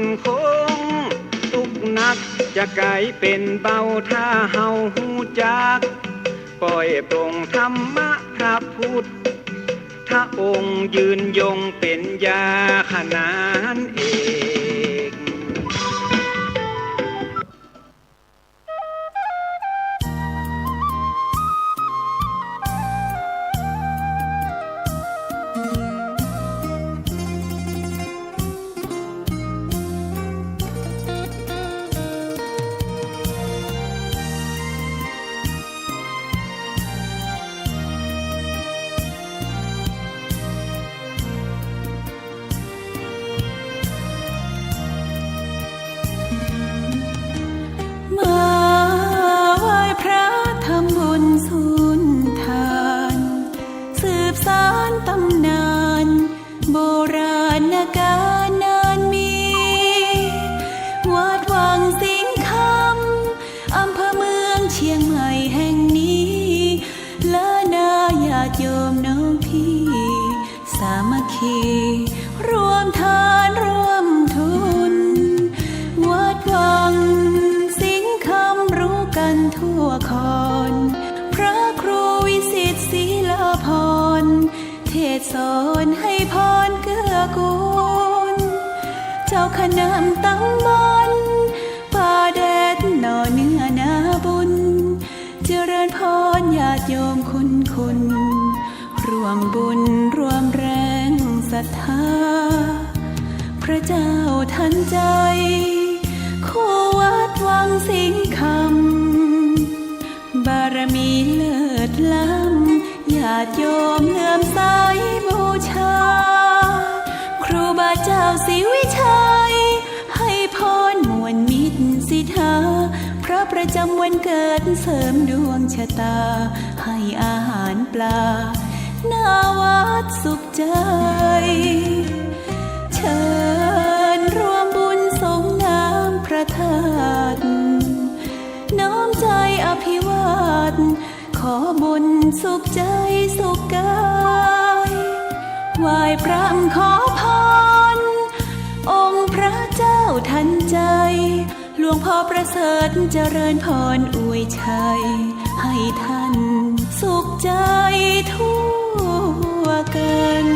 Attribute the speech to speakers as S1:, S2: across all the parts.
S1: มันคงทุกนักจะกลายเป็นเบาถ้าเฮาหูจักปล่อยปรงธรรมะพระพุทธองค์ยืนยงเป็นยาขนานเอก
S2: ตำนานโบราณกาลนานมีวัดวังสิงห์คำอำเภอเมืองเชียงใหม่แห่งนี้และนาญาติโยมน้องพี่สามัคคีรวมทานรวมทุนวัดวังสิงห์คำรู้กันทั่วคอนพระครูวิสิทธิ์ศิลาภรณ์เทศสอนให้พรเกื้อกูลเจ้าคณะตำบลป่าแดดหน่อเนื้อนาบุญเจริญพรญาติโยมคุณร่วมบุญร่วมแรงศรัทธาพระเจ้าทันใจคู่วัดวังสิงห์คำบารมีเลิศล้ำญาติโยมเลื่อมใสบูชาครูบาเจ้าศรีวิชัยให้พรมวลมิตรสิทธาพระประจำวันเกิดเสริมดวงชะตาให้อาหารปลาหน้าวัดสุขใจเชิญร่วมบุญสงน้ำพระธาตุน้อมใจอภิวาทขอบุญสุขใจสุขกายไหว้พระขอพรองค์พระเจ้าทันใจหลวงพ่อประเสริฐเจริญพรอวยชัยให้ท่านสุขใจทั่วกัน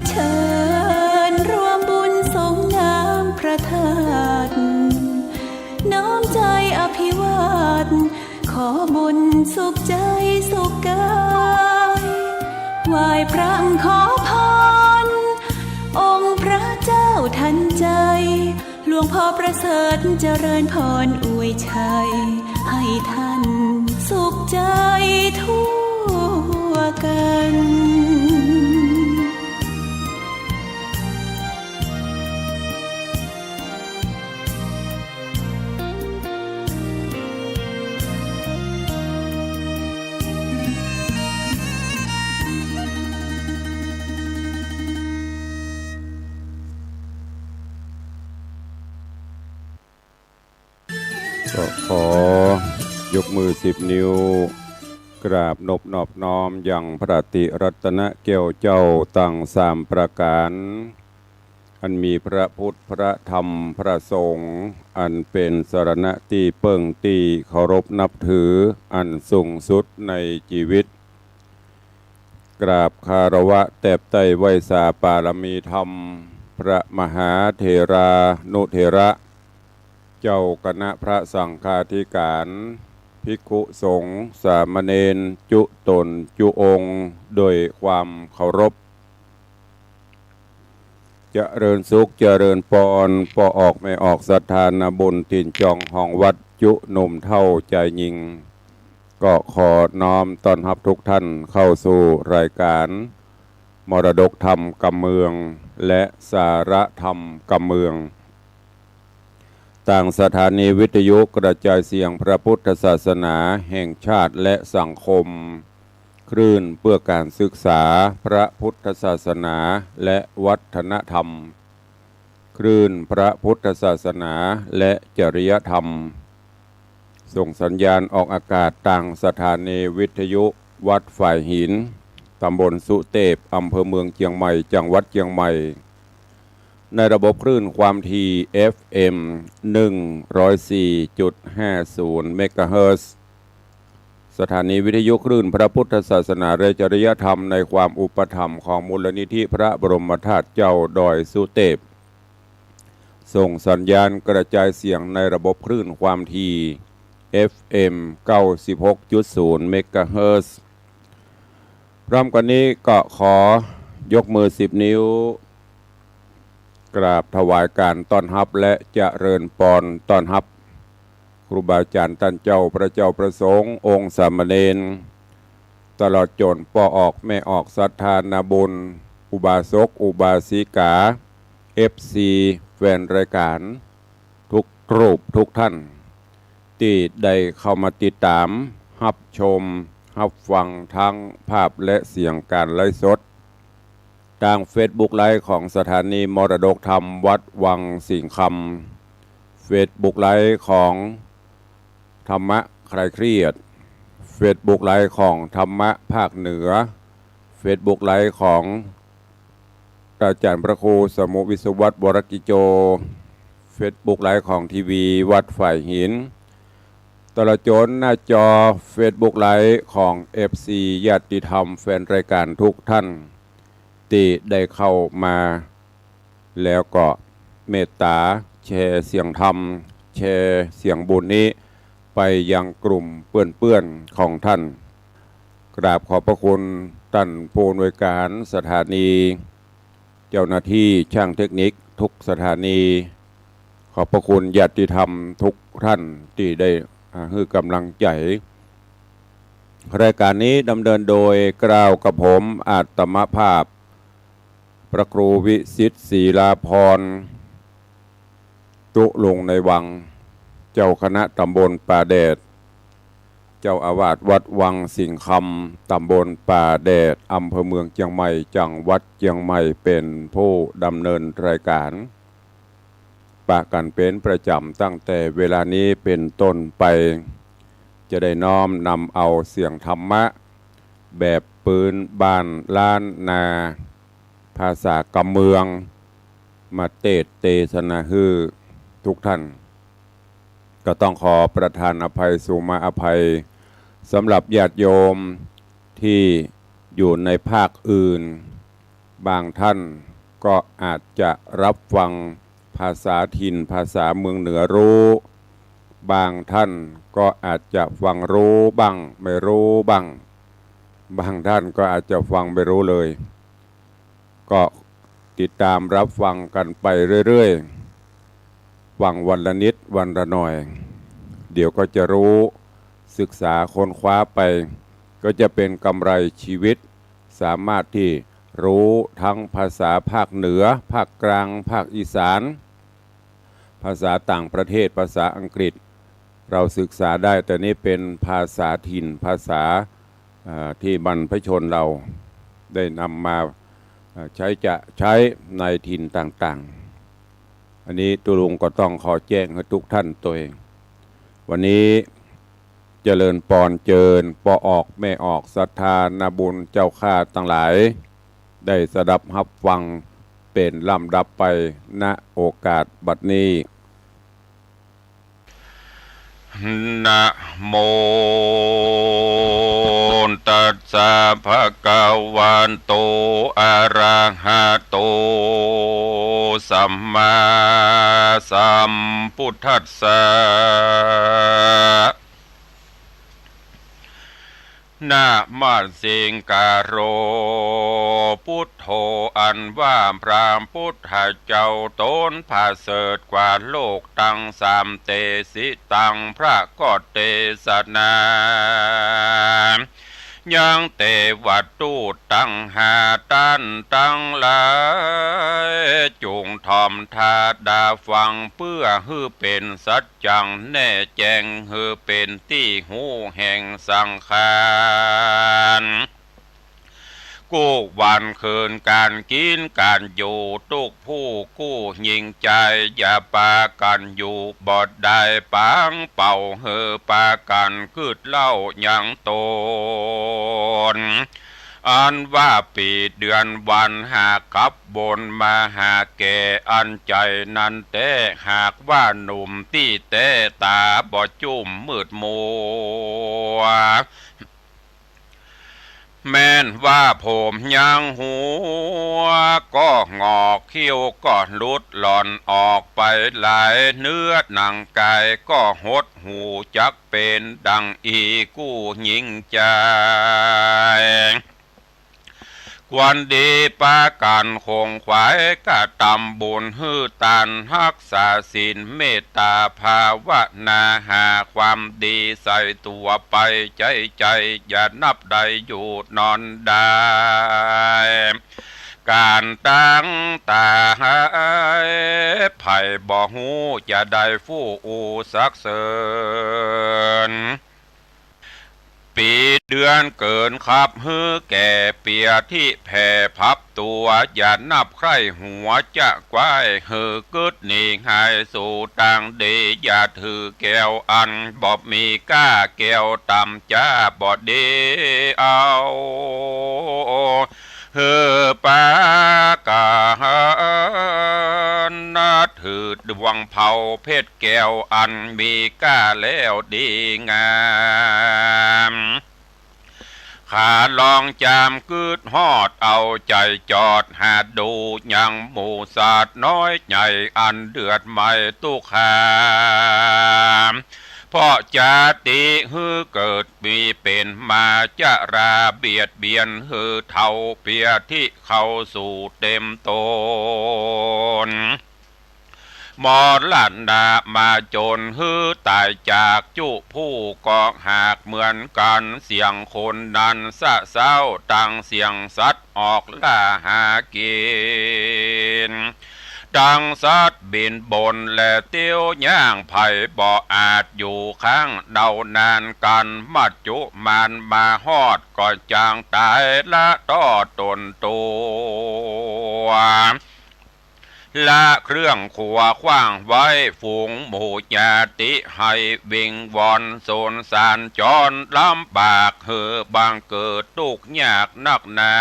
S2: เชิญร่วมบุญสงน้ำพระธาตุน้อมใจอภิวาทขอบุญสุขใจสุขกายไหว้พระขอพรองค์พระเจ้าทันใจหลวงพ่อประเสริฐเจริญพรอวยชัยให้ท่านสุขใจทั่วกัน
S3: ก็ขอยกมือ10 นิ้วกราบนอบน้อมอย่างพระติรัตนแก้วเจ้าตั้ง3 ประการอันมีพระพุทธพระธรรมพระสงฆ์อันเป็นสรณะที่เปิ่งตีเคารพนับถืออันสูงสุดในชีวิตกราบคารวะแตบไต้ไหว้สาปารมีธรรมพระมหาเถรานุเถระเจ้าคณะพระสังฆาธิการภิกขุสงฆ์สามเณรจุตนจุองค์โดยความเคารพเจริญสุขเจริญปอนปอออกไม่ออกศรัทธานาบุญตินจองห้องวัดจุหนุ่มเท่าใจยิงก็ขอน้อมต้อนรับทุกท่านเข้าสู่รายการมรดกธรรมกำเมืองและสาระธรรมกำเมือง ต่างสถานีวิทยุกระจายเสียงพระพุทธศาสนาแห่งชาติและสังคมคลื่นเพื่อการศึกษาพระพุทธศาสนาและวัฒนธรรมคลื่นพระพุทธศาสนาและจริยธรรมส่งสัญญาณออกอากาศต่างสถานีวิทยุวัดฝ่ายหินตำบลสุเทพอำเภอเมืองเชียงใหม่จังหวัดเชียงใหม่ในระบบคลื่นความถี่ FM 104.50 เมกะเฮิรตซ์สถานีวิทยุคลื่นพระพุทธศาสนาและจริยธรรมในความอุปถัมภ์ของมูลนิธิพระบรมธาตุเจ้าดอยสุเทพส่งสัญญาณกระจายเสียงในระบบคลื่นความถี่ FM 96.0 เมกะเฮิรตซ์พร้อมกันนี้ก็ขอยกมือ10 นิ้วกราบถวายการต้อนรับและเจริญพรต้อนรับครูบาอาจารย์ท่านเจ้าพระเจ้าประสงค์องค์สามเณรตลอดจนพ่อออกแม่ออกศรัทธานาบุญอุบาสกอุบาสิกา FC แฟนรายการทุกรูปทุกท่านที่ได้เข้ามาติดตามรับชมรับฟังทั้งภาพและเสียงการไลฟ์สดทาง Facebook ไลฟ์ของสถานีมรดกธรรมวัดวังสิงห์คำ Facebook ไลฟ์ของธรรมะคลายเครียด Facebook ไลฟ์ของธรรมะภาคเหนือ Facebook ไลฟ์ของอาจารย์พระครูสมุวิศวัตรวรกิโจ Facebook ไลฟ์ของทีวีวัดฝ่ายหินตลอดจนหน้าจอ Facebook ไลฟ์ของ FC ญาติธรรมแฟนรายการทุกท่านที่ได้เข้ามาแล้วก็เมตตาแชร์เสียงธรรมแชร์เสียงบุญนี้ไปยังกลุ่มเพื่อนๆของท่านกราบขอบพระคุณท่านผู้อำนวยการสถานีเจ้าหน้าที่ช่างเทคนิคทุกสถานีขอบพระคุณญาติธรรมทุกท่านที่ได้ให้กำลังใจรายการนี้ดำเนินโดยกล่าวกับผมอาตมภาพพระครูวิสิทธิ์ศรีลาภรณ์ตุลงในวังเจ้าคณะตำบลป่าแดดเจ้าอาวาสวัดวังสิงห์คำตำบลป่าแดดอำเภอเมืองเชียงใหม่จังหวัดเชียงใหม่เป็นผู้ดำเนินรายการปะกันเป็นประจำตั้งแต่เวลานี้เป็นต้นไปจะได้น้อมนำเอาเสียงธรรมะแบบปืนบ้านล้านนาภาษากำเมืองมาเทศนาฮือทุกท่านก็ต้องขอประทานอภัยสุมาอภัยสำหรับญาติโยมที่อยู่ในภาคอื่นบางท่านก็อาจจะรับฟังภาษาถิ่นภาษาเมืองเหนือรู้บางท่านก็อาจจะฟังรู้บ้างไม่รู้บ้างบางท่านก็อาจจะฟังไม่รู้เลยก็ติดตามรับฟังกันไปเรื่อยๆฟังวันละนิดวันละหน่อยเดี๋ยวก็จะรู้ศึกษาค้นคว้าไปก็จะเป็นกำไรชีวิตสามารถที่รู้ทั้งภาษาภาคเหนือภาคกลางภาคอีสานภาษาต่างประเทศภาษาอังกฤษเราศึกษาได้แต่นี่เป็นภาษาถิ่นภาษาที่บรรพชนเราได้นำมาใช้ในถิ่นต่างๆอันนี้ตุลุงก็ต้องขอแจ้งให้ทุกท่านตัวเองวันนี้เจริญปอนเจิญปออกแม่ออกศรัทธานาบุญเจ้าข้าทั้งหลายได้สดับรับฟังเป็นลำดับไปณโอกาสบัดนี้นะโมตัสสะภะคะวะโตอะระหะโตสัมมาสัมพุทธัสสะนะมาสิงกาโรพุทโธอันว่าพระพุทธเจ้าตนผาเสริฐกว่าโลกตั้งสามเตสิตังพระก็เทศนา
S4: ยังแต่วัตถุตั้งหาตันตั้งหลายจงทอมทาดาฟังเพื่อฮือเป็นสัจจังแน่แจ้งฮือเป็นที่หูแห่งสังขารกู้วันคืนการกินการอยู่ทุกผู้กู้ยิงใจอย่าปากันอยู่บอดได้ปังเป่าเฮอปากันคืดเล่ายังโตนอันว่าปีเดือนวันหากขับบนมาหาแก่อันใจนั้นแต่หากว่าหนุ่มที่แต่ตาบอดจุ่มมืดมัวแม้นว่าผมยังหัวก็งอกเขี้ยวก็ลุดหล่อนออกไปหลายเนื้อหนังกายก็หดหูจักเป็นดังอีกู้หญิงใจควรดีปาการคงขวายกะตำบุญฮือตันรักษาศีลเมตตาภาวนาหาความดีใส่ตัวไปใจอย่านับใดอยู่นอนได้การตั้งตาให้ไผ่บ่หูจะได้ฟู่อูสักเสริญปีเดือนเกินขับฮือแก่เปียที่แผ่พับตัวอย่านับใครหัวจะกว้ายฮือกึดหนีหายสู่ต่างดีอย่าถือแก้วอันบอบมีก้าแก้วต่ำจ้าบอดดีเอาเฮือปากานาถือดวงเผาเพชรแก้วอันมีก้าแล้วดีงามขาลองจามกึดฮอดเอาใจจอดหาดูยังหมู่ศาสตร์น้อยใหญ่อันเดือดไม่ตุกขามเพราะจาติฮือเกิดมีเป็นมาจะราเบียดเบียนฮือเท่าเปียที่เข้าสู่เต็มตนมอลันดามาจนฮือตายจากจุผู้กองหากเหมือนกันเสียงคนนั้นสะเศร้าตั้งเสียงสัตว์ออกล่าหากินดังสัตว์บินบนและเตี้ยวย่างไผ่บ่อาจอยู่ข้างเดานานกันมัจจุมันมาฮอดก่อนจางตายละต้อตนตัวละเครื่องขัวขว้างไว้ฝูงหมู่ญาติให้วิงวอนโซนสารจรลำบากเหือบางเกิดทุกข์ยากนักหนา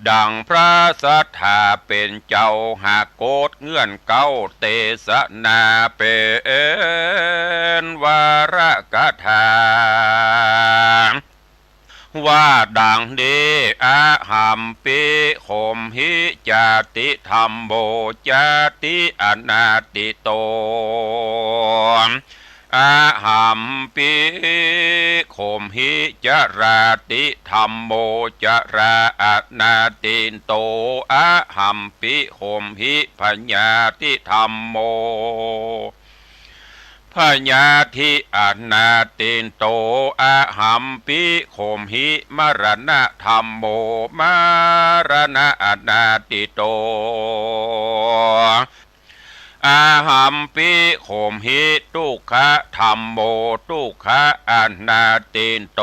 S4: ดังพระสัทธาเป็นเจ้าหากโกดเงื่อนเก้าเตสนาเป็นวาระกถาว่าดังนี้อาหัมปิโคมหิจาติธรรมโบจาติอนาติโตอาหัมปิโคมหิจาราติธรรมโมจาราอนาติโตอาหัมปิโคมหิพญาติธรรมโมพญาธิอนาตินโตอาหัมปิโคมหิมรณะธรรมโมมรณะอนาติโตอาหัมปิโคมหิทุกขะธรรมโมทุกขะอนาตินโต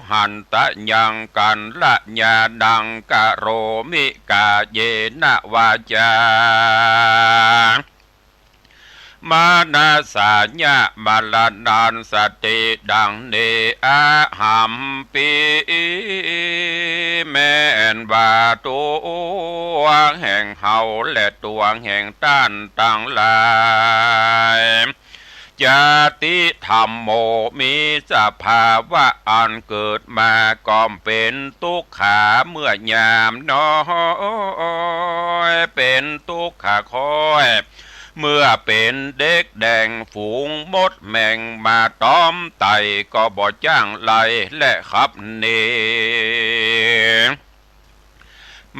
S4: หันตะยังกันละญาดังกะโรมิกาเยนะวาจามานาสาญะมาลานานสติดังเนอาหัมปิแม่นบาตัวแห่งเฮาและตัวแห่งต้านต่างหลายจาติธรรมโมมีสภาวะอันเกิดมาก่อมเป็นทุกขาเมื่อยามน้อยเป็นทุกขาคอยเมื่อเป็นเด็กแดงฝูงมดแมงมาต้อมไตก็บ่จ้างไล่และขับเน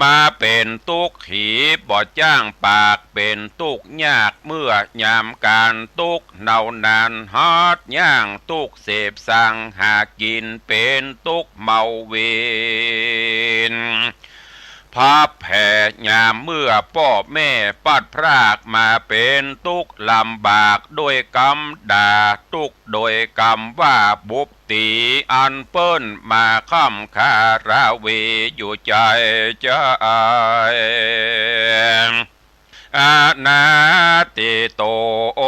S4: มาเป็นตุกขีบ่จ้างปากเป็นตุกยากเมื่อยามการตุกเนานานฮอดย่างตุกเสพสั่งหากินเป็นตุกเมาเวนพาแผ่ยามเมื่อพ่อแม่ปัดพรากมาเป็นตุกลำบากด้วยกรรมด่าตุกโดยกรรมว่าบุบตีอันเปิ้นมาค่ำคาราเวอยู่ใจใจอานาติโตโอ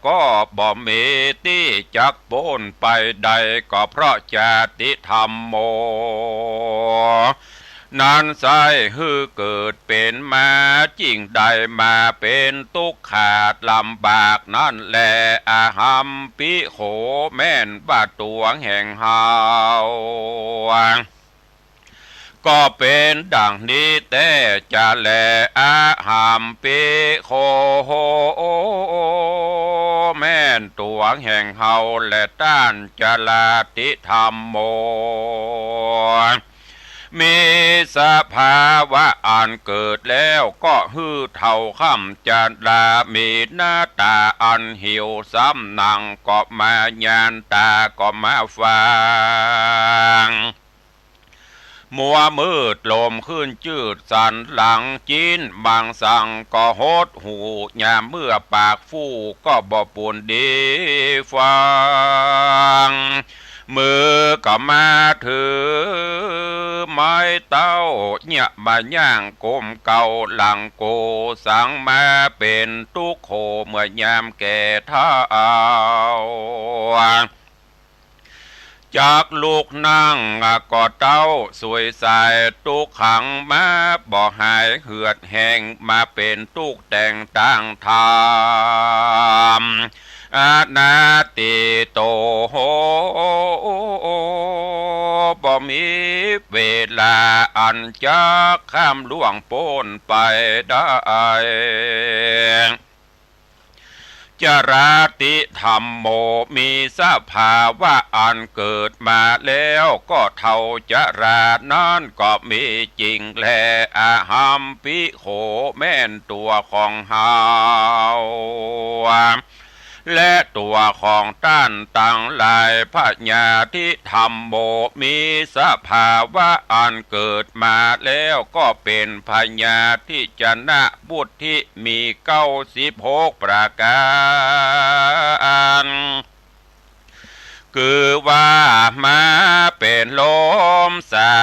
S4: ก็บ่มีที่จักปนไปใดก็เพราะจาติธรรมโมนั้นไซฮือเกิดเป็นมาจริงใดมาเป็นตุกขาดลำบากนั่นแหละอาหัมปิโขแม่นบาตวงแห่งเฮาก็เป็นดังนี้แต่จะแลอาหัมปิโขแม่นตัวแห่งเฮาและต้านจลาติธรรมโมมีสภาวะอันเกิดแล้วก็ฮือเท่าค่ำจันดามีหน้าตาอันหิวซ้ำหนังก็มาญาณตาก็มาฟังมัวมืดลมขึ้นจืดสันหลังจีนบางสั่งก็โหดหูยามเมื่อปากฟู่ก็บ่ปวนดีฟังมือก็มาถือไม้เต้าเนี่ยมาย่างกลมเก่าหลังโกสังมาเป็นตุกโคเมื่อยามแก่เท้าจากลูกนั่งก็เต้าสวยใสตุกขังมาบ่หายเหือดแห้งมาเป็นตุกแต่งตั้งธรรมอานาติโตโหบ่มีเวลาอันจะข้ามล่วงพ้นไปได้จราติธรรมโมมีสภาวะอันเกิดมาแล้วก็เท่าจรานั้นก็มีจริงแลอาหัมปิโขแม่นตัวของเฮาและตัวของต้านต่างหลายพญาธิธรรมโมมีสภาวะอันเกิดมาแล้วก็เป็นพญาธิจนะบุตรที่มี96ประการคือว่ามาเป็นลมสา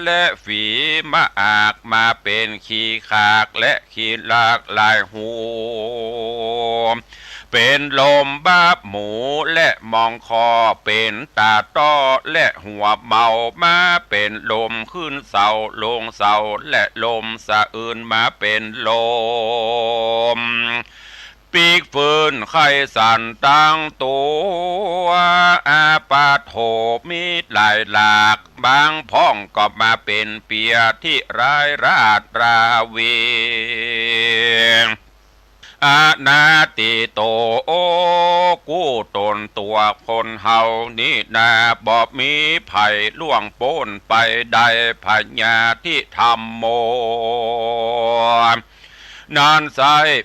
S4: และฝีมาอากมาเป็นขี้ขากและขี้ลากลายหูเป็นลมบาบหมูและมองคอเป็นตาต้อและหัวเมามาเป็นลมขึ้นเสาลงเสาและลมสะอื่นมาเป็นลมปีกฟืนไข่สันตั้งตัวอาปาโถมีหลายหลากบางพ้องก็มาเป็นเปียที่ร้ายราดราวีอานาติโตโอกู้ตนตัวคนเฮานี่นาบ่มีไผ่ล่วงโป้นไปได้พญาที่ธรรมโมนานไซ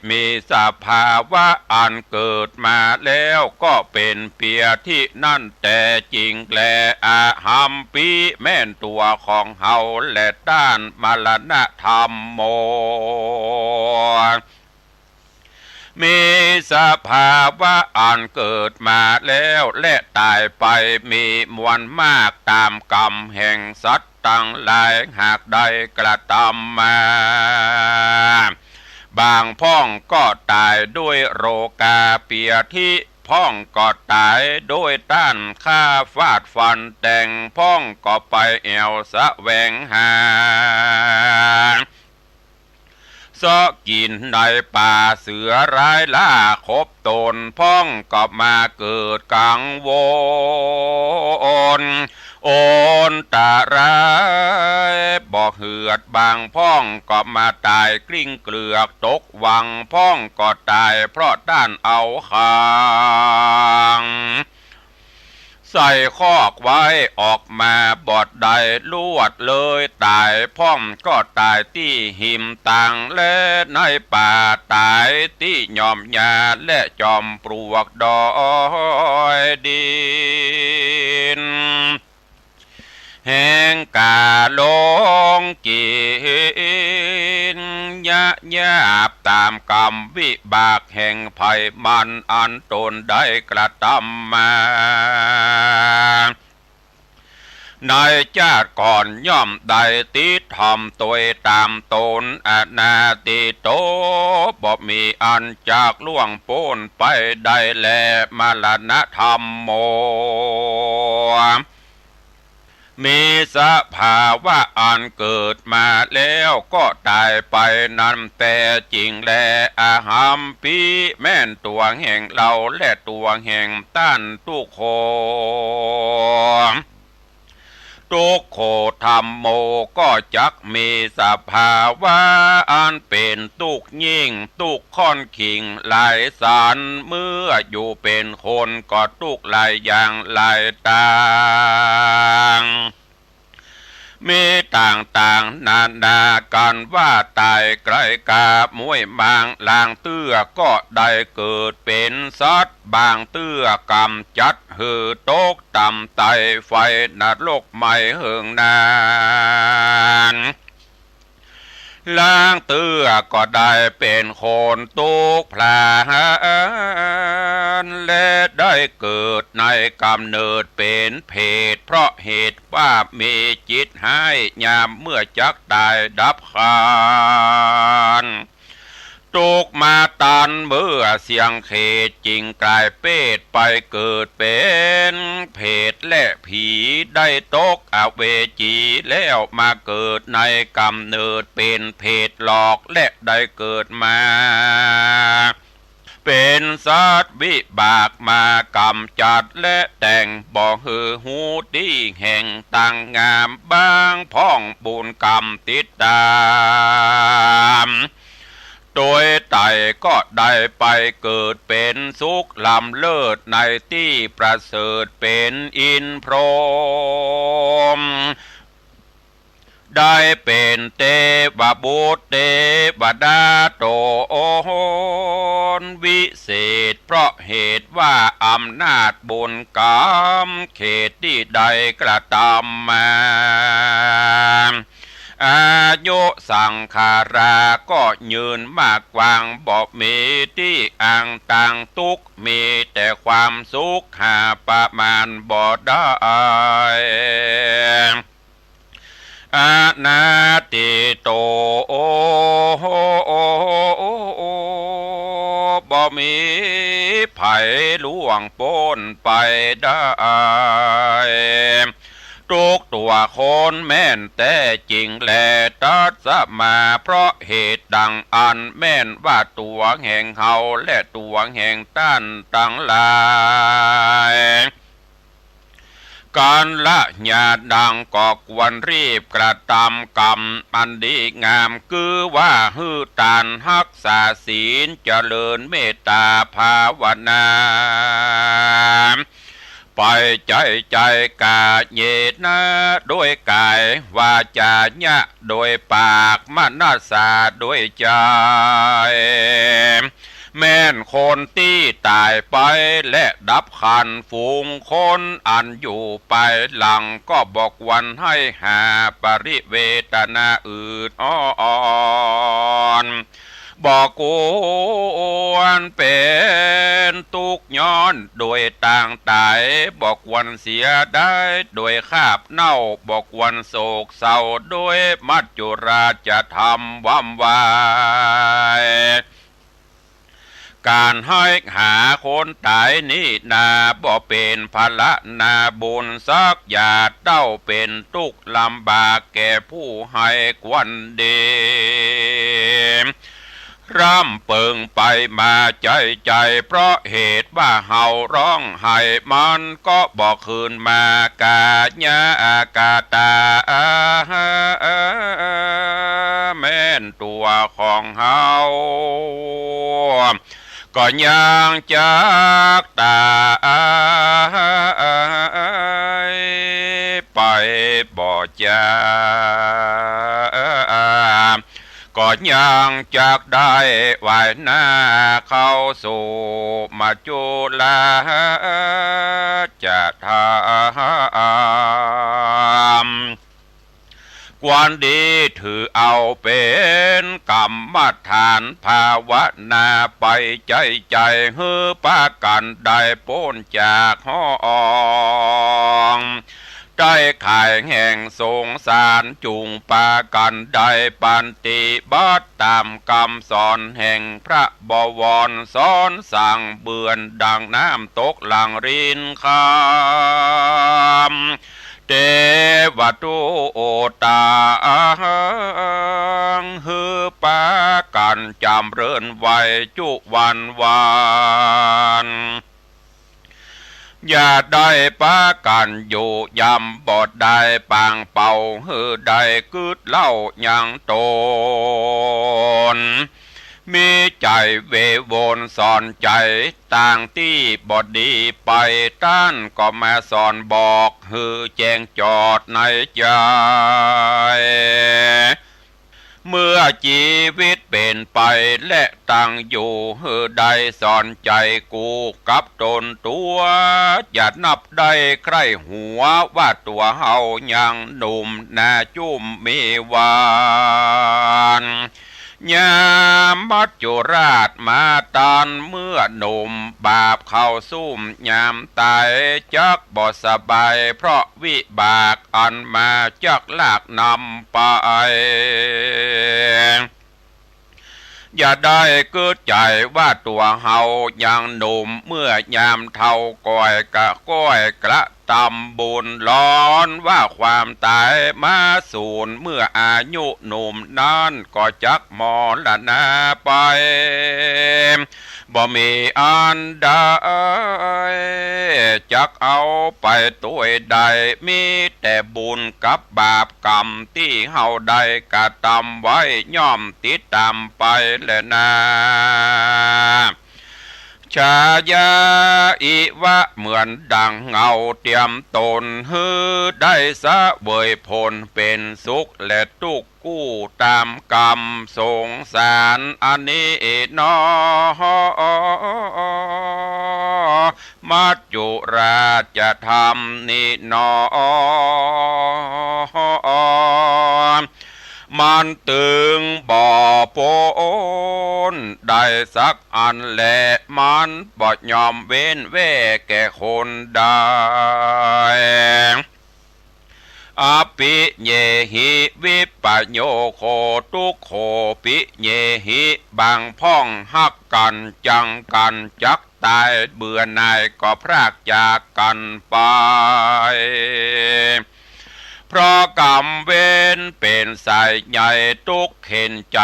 S4: มีสภาวะอันเกิดมาแล้วก็เป็นเปียที่นั่นแต่จริงแลอาหัมปิแม่นตัวของเฮาและต้านมรณะธรรมโมมีสภาวะอันเกิดมาแล้วและตายไปมีมวลมากตามกรรมแห่งสัตว์ตั้งหลายหากได้กระทำมาบางพ้องก็ตายด้วยโรคาเปียที่พ้องก็ตายด้วยต้านฆ่าฟาดฟันแต่งพ้องก็ไปแอวสะแวงหาซอกินในป่าเสือร้ายล่าคบตนพ้องก็มาเกิดกังวลโอนตาร้ายบ่เหือดบางพ้องก็มาตายกลิ้งเกลือกตกวังพ้องก็ตายเพราะต้านเอาคางส ใส่คอกไว้ออกมาบอดใดลวดเลยตายพ่อมก็ตายที่หิมตังและในป่าตายที่ยอมยาและจอมปลวกดอยดินแห่งกาลงกินยะยาบตามกรรมวิบากแห่งภัยมันอันตนได้กระทำมาในชาติก่อนย่อมได้ติดทำตัวตามตนอนาติโตบ่มีอันจากล่วงพ้นไปได้แลมรณะธรรมโมมีสภาวะอันเกิดมาแล้วก็ตายไปนั้นแต่จริงแลอาหัมปีแม่นตัวแห่งเราและตัวแห่งต้านทุกโคทุกโคธรรมโมก็จักมีสภาวะอันเป็นทุกยิ่งทุกค่อนขิงหลายสารเมื่ออยู่เป็นคนก็ทุกหลายอย่างหลายต่างมีต่างนานากันว่าตายไกลกามวยบางลางเตื้อก็ได้เกิดเป็นสัตว์บางเตื้อกำจัดหือตกต่ำไตไฟนรกไม่เหิงนานล้างเตื้อก็ได้เป็นคนตุกพลานและได้เกิดในกำเนิดเป็นเพศเพราะเหตุว่ามีจิตให้ยามเมื่อจักตายดับคานตุกมาตันเมื่อเสียงเขตจริงกลายเป็ดไปเกิดเป็นเพศและผีได้ตกอเวจีแล้วมาเกิดในกำเนิดเป็นเพศหลอกและได้เกิดมาเป็นสัตว์วิบากมากำจัดและแต่งบ่ฮือหูดีแห่งต่างงามบางพ้องบุญกรรมติดตามโดยไตก็ได้ไปเกิดเป็นสุขลำเลิศในที่ประเสริฐเป็นอินพรหมได้เป็นเทวบุตรเทวดาโตนวิเศษเพราะเหตุว่าอำนาจบุญกรรมเขตที่ใดกระทำมาอายุสังขาราก็ยืนมากกวางบอกมีที่อ่างต่างทุกมีแต่ความสุขหาประมาณบ่ได้อานาติโตบ่มีไผล่วงพ้นไปได้ทุกตัวคนแม่นแต่จริงแลตัดสมาเพราะเหตุดังอันแม่นว่าตัวแห่งเฮาและตัวแห่งต้านตั้งหลายการละญาดังก็ควรรีบกระทำกรรมอันดีงามคือว่าฮือตานรักษาศีลเจริญเมตตาภาวนาไปใจกาเยนะโดยกายวาจาญะโดยปากมนาสาโดยใจแม่นคนที่ตายไปและดับขันฝูงคนอันอยู่ไปหลังก็บอกวันให้หาปริเวทนาอื่นอ่อนบอกกวนเป็นทุกย้อนโดยต่างตายบอกวันเสียได้โดยคาบเน่าบอกวันโศกเศร้าโดยมัจจุราจะทำว่ำวายการให้หาคนตายนี่นาบ่เป็นภาระนาบุญสักอย่าเต้าเป็นทุกข์ลำบากแก่ผู้ให้ควันเดร่ำเปิงไปมาใจเพราะเหตุว่าเฮาร้องไห้มันก็บอกคืนมากาญากาตาแม่นตัวของเฮาก็ยังจากตา จะก็ยังจากได้ไหวหน้าเข้าสู่มาจุลาจะทำความดีถือเอาเป็นกรรมฐานภาวนาไปใจเฮือปากันได้พ้นจากห้องได้ขายแห่งสงสารจุงปากันได้ปันติบัตตามคำสอนแห่งพระบวรสอนสั่งเบือนดังน้ำตกหลังรินคำเทวตุโอตาฮือปากันจำเริญไว้จุวันวานอย่าได้ปากันอยู่ยำบอดได้ปางเป่าฮือได้กึดเล่ายังโตนมีใจเวโวนสอนใจต่างที่บอดดีไปต้านก็มาสอนบอกฮือแจ้งจอดในใจเมื่อชีวิตเป็นไปและตั้งอยู่ฮือใดสอนใจกูกับตนตัวอย่านับได้ใครหัวว่าตัวเฮายังหนุ่มนาจุ่มมีวานยามมัจจุราชมาตานเมื่อหนุ่มบาปเข้าซุ่มยามตายจักบ่สบายเพราะวิบากอันมาจักลากนำไปอย่าได้เกิดใจว่าตัวเฮายังหนุ่มเมื่อยามเท่าก้อยกะก้อยกระตำบุญร้อนว่าความตายมาสูญเมื่ออายุหนุ่มนั้นก็จักมรณะไปบ่มีอันใดจักเอาไปตัวใดมีแต่บุญกับบาปกรรมที่เฮาได้กระทำไว้ย่อมติดตามไปแลนะชายาอิวะเหมือนดังเงาเตรียมตนฮือได้สะเวยผลเป็นสุขและทุกข์กู้ตามกรรมสงสารอันนี้นอมัจจุราชธรรมนินอมันตึงบ่อโปนได้สักอันแหละมันบ่ยอมเว้นแว่แก่คนได้อปิเยหิวิปโยโคทุกโขปิเยหิบางพ่องหักกันจังกันจักตายเบื่อหน่ายก็พรากจากกันไปเพราะกรรมเว้นเป็นสายใหญ่ทุกเข็นใจ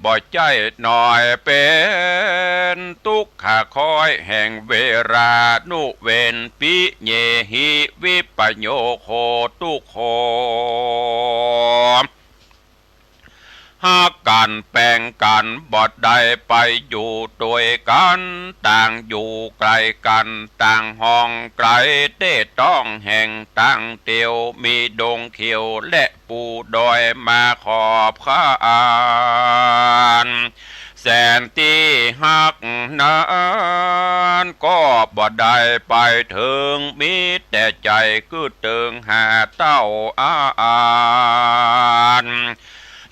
S4: บ่ใจหน่อยเป็นทุกขาคอยแห่งเวรานุเวนปิเยหิวิปโยโคทุกโคหากกันแปลงกันบอดใดไปอยู่ด้วยกันต่างอยู่ไกลกันต่างห้องไกลเต้ต้องแห่งต่างเตียวมีดงเขียวและปูดอยมาขอบข้านแสนที่หักนั้นก็บ่ได้ไปถึงมีแต่ใจกืดตึงหาเต้า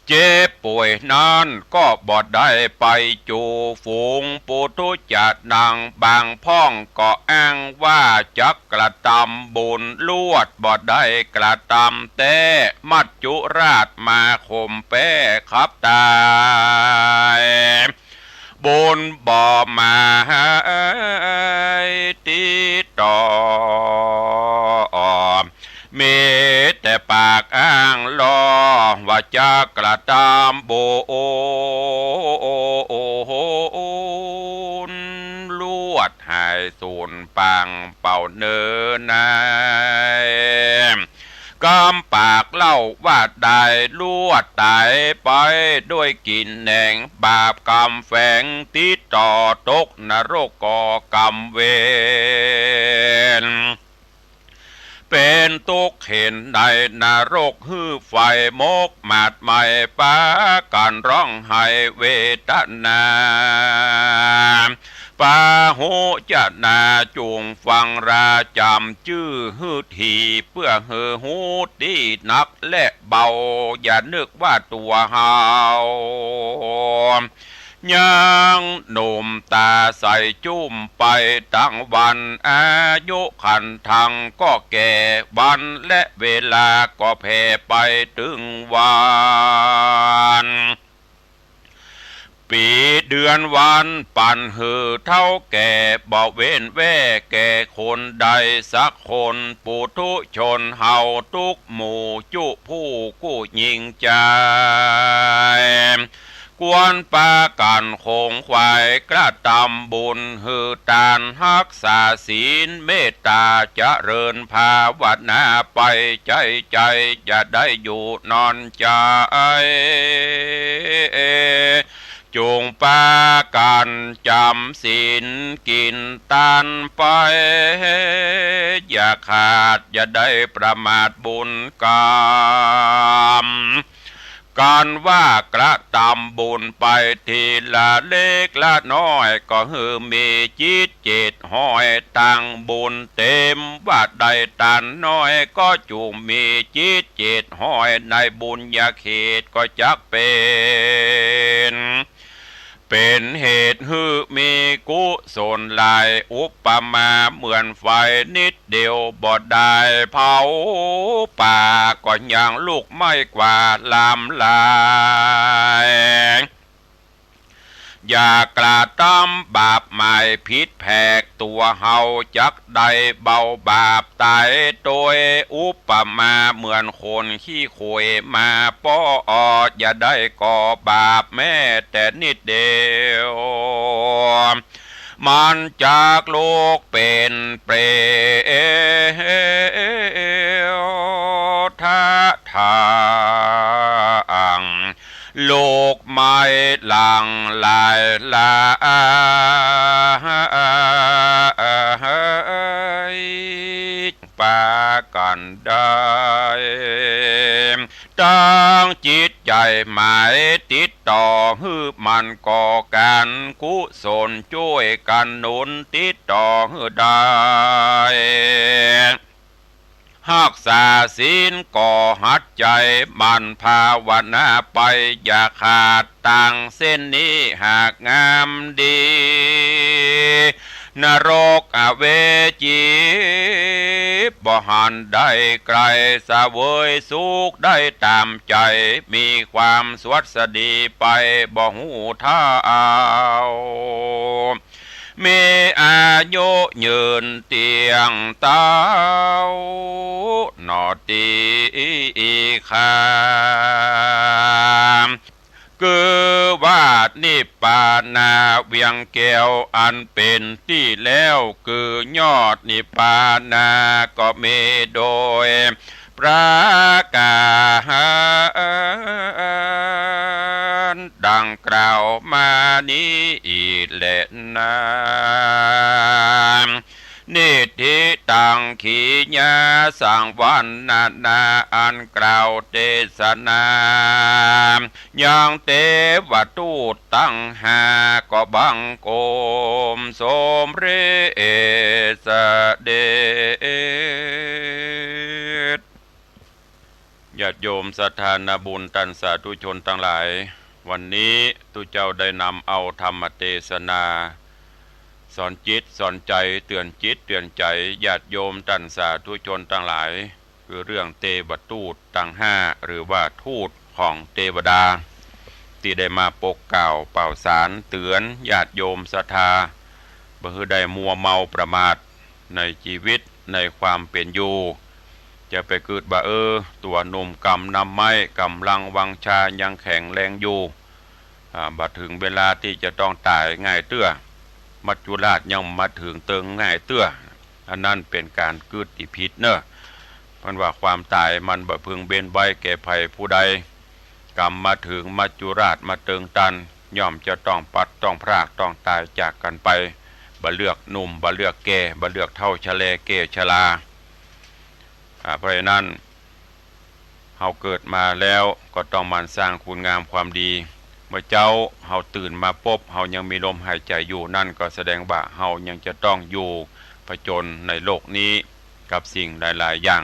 S4: เจ็บป่วยนั้นก็บ่ได้ไปจูฝูงปุถุจัดนางบางพ่องก็อ้างว่าจักกระทำบุญลวดบ่ได้กระทำแต่มัจจุราชมาข่มแป้ขับตายบุญบ่มาติดต่อมีแต่ปากอ้างล้อว่าจะกระทำบุญลวดหายสูญปังเป่าเนินนายกำปากเล่าว่าได้ลวดตายไปด้วยกินแหน่งบาปกรรมแฝงติดต่อตกนรกก่อกรรมเวร เป็นตุกเห็นในนรกฮือไฟมกมาดไม่ปาการร้องไห้เวทนาปาหูจะนาจูงฟังราจำชื่อฮือทีเพื่อเฮอหูดีนักและเบาอย่านึกว่าตัวเฮายังหนุ่มตาใสจุ่มไปตั้งวันอายุขันทังก็แก่วันและเวลาก็แผ่ไปถึงวันปีเดือนวันปั่นหือเท่าแก่บ่เว้นแว่แก่คนใดสักคนปุถุชนเฮาทุกหมู่จุผู้กู้ยิ่งใจกวนปากันคงควายกระทำบุญหือตานรักษาศีลเมตตาเจริญภาวนาไปใจจะได้อยู่นอนใจจงปากันจำศีลกินทานไปอย่าขาดอย่าได้ประมาทบุญกรรมการว่ากระทำบุญไปทีละเล็กละน้อยก็คือมีจิตเจตห้อยตั้งบุญเต็มว่าใดตันน้อยก็จูงมีจิตเจตห้อยในบุญญาเขตก็จักเป็นเหตุฮือมีกุศลหลายอุปมาเหมือนไฟนิดเดียวบ่ได้เผาป่าก็ยังลูกไม่กว่าลามลายอย่ากระทำบาปไม่ผิดแผกตัวเฮาจักได้เบาบาปตายโดยอุปมาเหมือนคนขี้โขยมาป้ออย่าได้ก่อบาปแม้แต่นิดเดียวมันจากโลกเป็นเปรตทางโลกไม่หลังลายลาปากันได้ตั้งจิตใจหมายติดต่อฮือมันก่อการกุศลช่วยกันหนุนติดต่อฮือได้รักษาศีลก่อหัดใจมันภาวนาไปอย่าขาดตั้งเส้นนี้หากงามดีนรกอเวจีบ่หันได้ไกลสะเวยสุขได้ตามใจมีความสวัสดีไปบ่หูท่าเอามีอายุยืนเตียงเต้านอตีคามคือว่านิพพานาเวียงแก้วอันเป็นที่แล้วคือยอดนิพพานาก็มีโดยประกาศดังกล่าวมานี้แหละนะนิธิตังขีญาสังวันนาอันกล่าวเทศนายังเทวทูตตั้งหาก็บังโกมสมเรศเดชญาติโยมศรัทธานาบุญตันสาธุชนทั้งหลายวันนี้ตุเจ้าได้นำเอาธรรมเทศนาสอนจิตสอนใจเตือนจิตเตือนใจญาติโยมตันสาธุชนทั้งหลายคือเรื่องเทวทูตทั้งห้าหรือว่าทูตของเทวดาที่ได้มาปกเกล่าวเป่าสารเตือนญาติโยมศรัทธาบ่ให้ได้มัวเมาประมาทในชีวิตในความเป็นอยู่จะไปเกิดบ่ตัวหนุ่มกำนำไม้กำลังวังชายังแข็งแรงอยู่บัดถึงเวลาที่จะต้องตายง่ายเตื้อมัจจุราชยังมาถึงเติงง่ายเตื้ออันนั้นเป็นการกึดที่ผิดเนอะเพราะว่าความตายมันบ่พึงเบนไว้แก่ภัยผู้ใดกรรมมาถึงมัจจุราชมาเติงตันย่อมจะต้องปัดต้องพรากต้องตายจากกันไปบ่เลือกหนุ่มบ่เลือกแก่บ่เลือกเท่าชะเลแก่ชรา เพราะฉะนั้นเฮาเกิดมาแล้วก็ต้องมันสร้างคุณงามความดีเมื่อเจ้าเฮาตื่นมาพบเฮายังมีลมหายใจอยู่นั่นก็แสดงว่าเฮายังจะต้องอยู่ผจญในโลกนี้กับสิ่งหลายๆอย่าง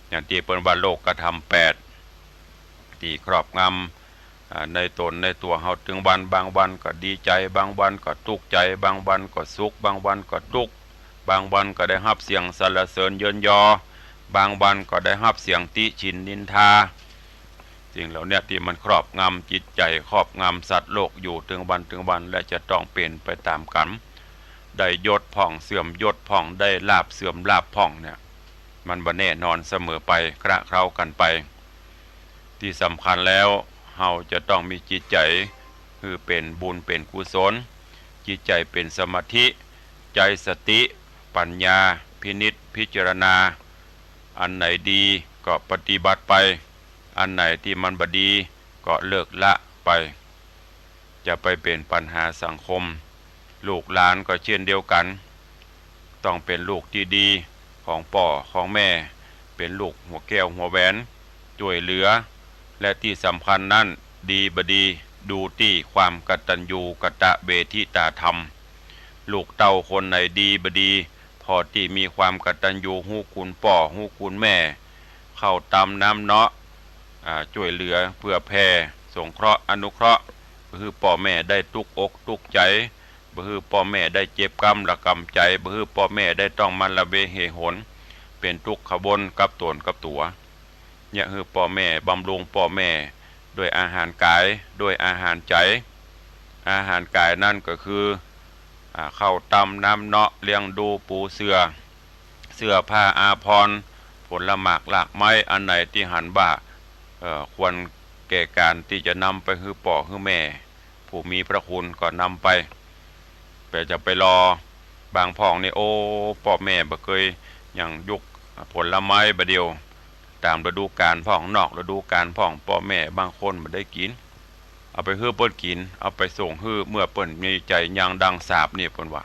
S4: อย่างที่เปิ้นว่าโลกกระทำ8ที่ครอบงำในตนในตัวเฮาถึงวันบางวันก็ดีใจบางวันก็ทุกข์ใจบางวันก็สุขบางวันก็ทุกข์บางวันก็ได้รับเสียงสรรเสริญเยินยอบางวันก็ได้รับเสียงติฉินนินทาสิ่งเหล่านี้ที่มันครอบงำจิตใจครอบงำสัตว์โลกอยู่ถึงวันและจะต้องเปลี่ยนไปตามกรรมได้ยศพ่องเสื่อมยศพ่องได้ลาภเสื่อมลาภพ่องเนี่ยมันบ่แน่นอนเสมอไปคระเคล้ากันไปที่สำคัญแล้วเฮาจะต้องมีจิตใจคือเป็นบุญเป็นกุศลจิตใจเป็นสมาธิใจสติปัญญาพินิจพิจารณาอันไหนดีก็ปฏิบัติไปอันไหนที่มันบ่ดีก็เลิกละไปจะไปเป็นปัญหาสังคมลูกหลานก็เช่นเดียวกันต้องเป็นลูกที่ดีของพ่อของแม่เป็นลูกหัวแก้วหัวแหวนช่วยเหลือและที่สำคัญนั้นดีบดีดูที่ความกตัญญูกตเวทิตาธรรมลูกเต้าคนไหนดีบดีพอที่มีความกตัญญูฮู้คุณพ่อฮู้คุณแม่เข้าตามน้ำเนาะช่วยเหลือเพื่อแผ่สงเคราะห์อนุเคราะห์คือพ่อแม่ได้ตุกอกตุกใจคือพ่อแม่ได้เจ็บกรรมละกรรมใจคือพ่อแม่ได้ต้องมันละเวเหหนเป็นทุกขบนกับตนกับตัวเนี่ยคือพ่อแม่บำรุงพ่อแม่ด้วยอาหารกายด้วยอาหารใจอาหารกายนั่นก็คือเข้าตำน้ำเนาะเลี้ยงดูปูเสื้อผ้าอาภรณ์ผลหมากหลากไม้อันไหนที่หันบ่าควรแก่การที่จะนำไปคือพ่อคือแม่ผู้มีพระคุณก็นำไปแต่จะไปรอบางพ่องนี่โอ้พ่อแม่บ่เคยอย่างยุกผลไม้บะเดียวตามฤดูกาลพ่องนอกฤดูกาลพ่องพ่อแม่บางคนบ่ได้กินเอาไปฮื้อเปิ้นกินเอาไปส่งฮื้อเมื่อเปิ้นมีใจยังดังสาบนี่เปิ้นว่า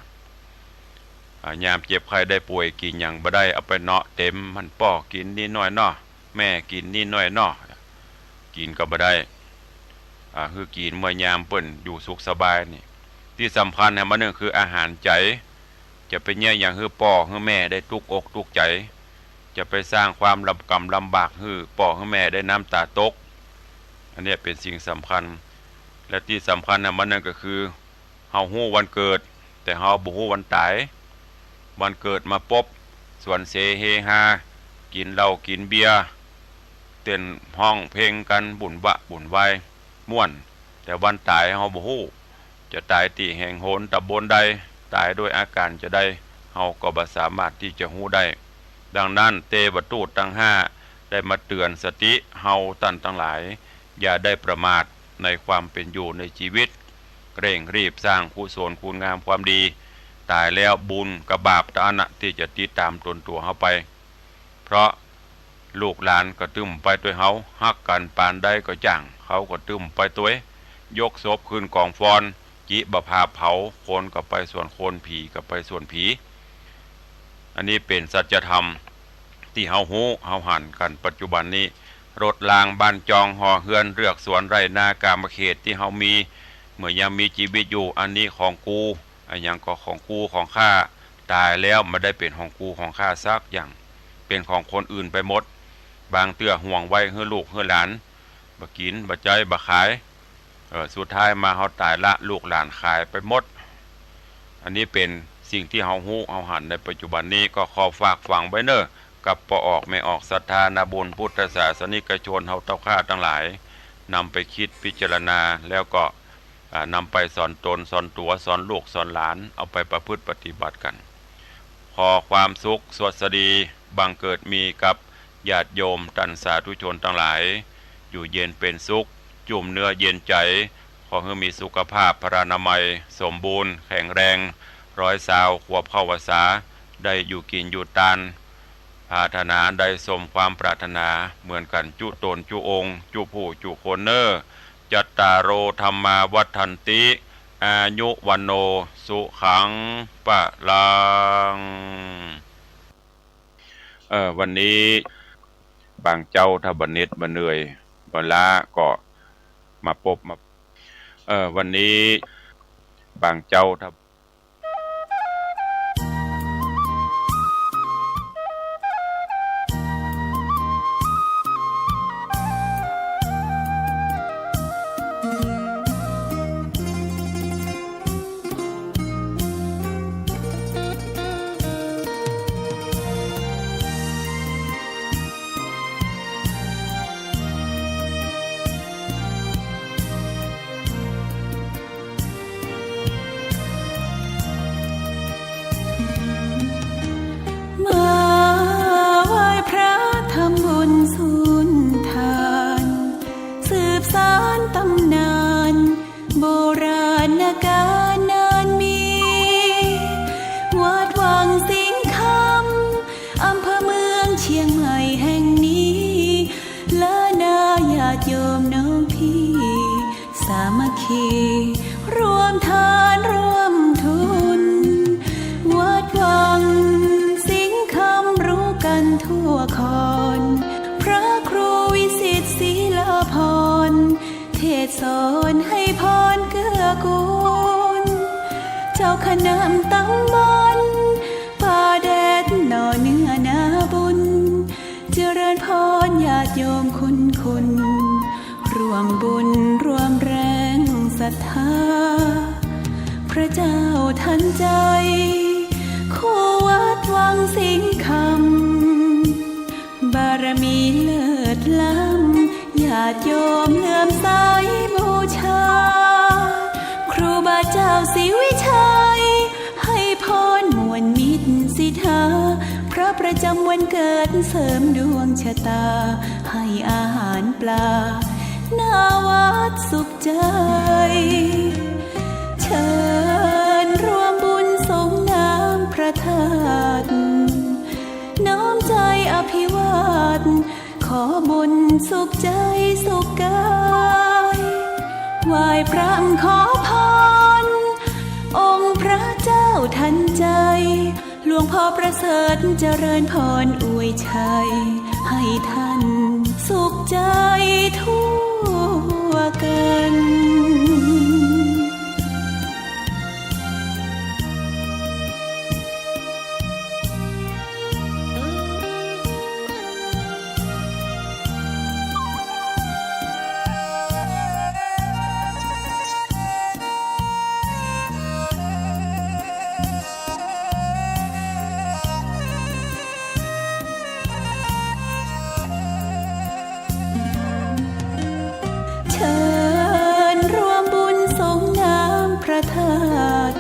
S4: ยามเจ็บไข้ได้ป่วยกินหยังบ่ได้เอาไปเนาะเต็มมันพ่อกินนิดหน่อยเนาะแม่กินนิดหน่อยเนาะกินก็บ่ได้คือกินเมื่อยามเปิ้นอยู่สุขสบายนี่ที่สำคัญเนี่ยมันนึงคืออาหารใจจะไปแย่อย่างคือพ่อคือแม่ได้ทุกอกทุกใจจะไปสร้างความลำกำลำบากคือพ่อคือแม่ได้น้ำตาตกอันนี้เป็นสิ่งสำคัญและที่สำคัญเนี่ยมันนั่นก็คือเฮาฮู้วันเกิดแต่เฮาบ่ฮู้วันตายวันเกิดมาพบส่วนเสเฮฮากินเหล้ากินเบียร์เต้นห้องเพลงกันบุญวะบุญวายม่วนแต่วันตายเฮาบ่ฮู้จะตายที่แห่งโหนตำบลใดตายด้วยอาการจะได้เฮาก็บ่สามารถที่จะฮู้ได้ดังนั้นเตวทูตทั้ง5ได้มาเตือนสติเฮาท่านทั้งหลายอย่าได้ประมาทในความเป็นอยู่ในชีวิตเร่งรีบสร้างกุศลคุณงามความดีตายแล้วบุญกับบาปตานะที่จะติดตามตนตัวเฮาไปเพราะลูกหลานก็ตึมไปตัวเฮาฮักกันปานใดก็จ้างเขาก็ตึมไปตัวยกศพขึ้นกองฟอนจิบพาเผาคนก็ไปส่วนคนผีก็ไปส่วนผีอันนี้เป็นสัจธรรมที่เฮาฮู้เฮาหันกันปัจจุบันนี้รถรางบ้านจองหอเฮือนเรือกสวนไร่นากามเขตที่เฮามีเมื่อยังมีชีวิตอยู่อันนี้ของกูอันยังก็ของกูของข้าตายแล้วไม่ได้เป็นของกูของข้าซักอย่างเป็นของคนอื่นไปหมดบางเตื้อห่วงไว้เฮือลูกเฮือหลานบ่กินบ่ใจบ่ขายสุดท้ายมาเฮาตายละลูกหลานขายไปหมดอันนี้เป็นสิ่งที่เฮาฮู้เฮาหันในปัจจุบันนี้ก็ขอฝากฝังไว้เน้อกับปออกไม่ออกศรัทธานาบุญพุทธศาสนิกชนเฮาเต้าข้าทั้งหลายนำไปคิดพิจารณาแล้วก็นำไปสอนตนสอนตัวสอนลูกสอนหลานเอาไปประพฤติปฏิบัติกันขอความสุขสวัสดีบังเกิดมีกับญาติโยมท่านสาธุชนทั้งหลายอยู่เย็นเป็นสุขจุ่มเนื้อเย็นใจขอให้มีสุขภาพพรานามัยสมบูรณ์แข็งแรง120 ขวบเข้าพรรษาได้อยู่กินอยู่ตานปรารถนาได้สมความปรารถนาเหมือนกันจุตนจุองค์จุผู้จุคนเนอจัตตารโอธรรมาวัฏันติอายุวันโนสุขังปะลัง วันนี้บางเจ้าถ้าบ่เหน็ดบ่เหนื่อยบ่ล้าก็มาพบมาวันนี้บางเจ้าถ้า
S2: มาไหว้พระทำบุญสุนทานสืบสานตำนานโบราณกาลนานมีวัดวังสิงคำอำเภอเมืองเชียงใหม่แห่งนี้และนาญาติโยมน้องพี่สามัคคีรวมทานร่วมทุนวัดวังสิงคำรู้กันทั่วคอนพระครูวิสิตศรีลาภรณ์เทศสอนให้พรเกื้อกูลเจ้าคณะตำบลป่าแดดหน่อเนื้อนาบุญเจริญพรญาติโยมคุณร่วมบุญร่วมแรงศรัทธาพระเจ้าทันใจคู่วัดวังสิงคำบารมีเลิศล้ำญาติโยมเลื่อมใสบูชาครูบาเจ้าศรีวิชัยให้พรมวลมิตรสิทธาพระประจำวันเกิดเสริมดวงชะตาให้อาหารปลาหน้าวัดสุขใจเชิญร่วมบุญสงน้ำพระธาตุน้อมใจอภิวาทขอบุญสุขใจสุขกายไหว้พระขอพรองค์พระเจ้าทันใจหลวงพ่อประเสริฐเจริญพรอวยชัยให้ท่านสุขใจทั่วกัน ธาตุ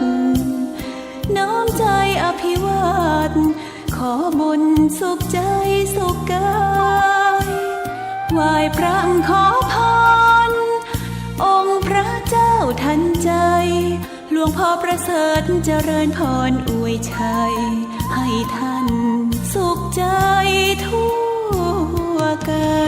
S2: น้อมใจอภิวาทขอบุญสุขใจสุขกายไหว้พระขอพรองค์พระเจ้าทันใจหลวงพ่อประเสริฐเจริญพรอวยชัยให้ท่านสุขใจทั่วกัน